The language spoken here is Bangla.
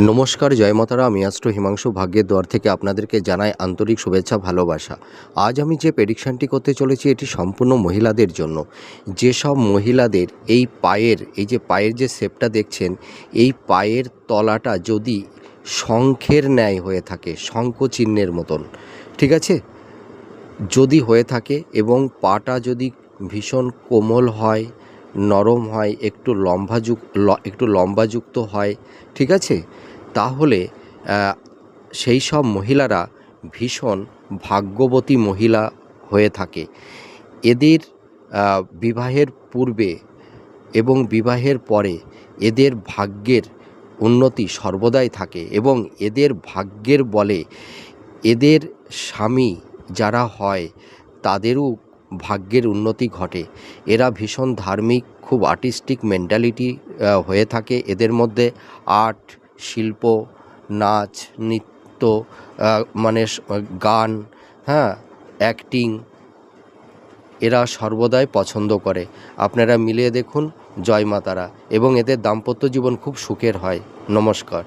নমস্কার, জয় মাতারা। আমি অ্যাস্ট্রো হিমাংশু ভাগ্যের দ্বার থেকে আপনাদেরকে জানাই আন্তরিক শুভেচ্ছা, ভালোবাসা। আজ আমি যে প্রেডিকশানটি করতে চলেছি এটি সম্পূর্ণ মহিলাদের জন্য। যেসব মহিলাদের এই পায়ের যে শেপটা দেখছেন, এই পায়ের তলাটা যদি শঙ্খের ন্যায় হয়ে থাকে, শঙ্খ চিহ্নের মতন, ঠিক আছে, যদি হয়ে থাকে এবং পাটা যদি ভীষণ কোমল হয়, নরম হয়, একটু লম্বাযুক্ত হয়, ঠিক আছে, তাহলে সেই সব মহিলারা ভীষণ ভাগ্যবতী মহিলা হয়ে থাকে। এদের বিবাহের পূর্বে এবং বিবাহের পরে এদের ভাগ্যের উন্নতি সর্বদাই থাকে এবং এদের ভাগ্যের বলে এদের স্বামী যারা হয় তাদেরও ভাগ্যের উন্নতি ঘটে। এরা ভীষণ ধার্মিক, খুব আর্টিস্টিক মেন্টালিটি হয়ে থাকে এদের মধ্যে। আর্ট, শিল্প, নাচ, নৃত্য, মানে গান, হ্যাঁ, অ্যাক্টিং এরা সর্বদাই পছন্দ করে। আপনারা মিলিয়ে দেখুন, জয় মা তারা, এবং এদের দাম্পত্য জীবন খুব সুখের হয়। নমস্কার।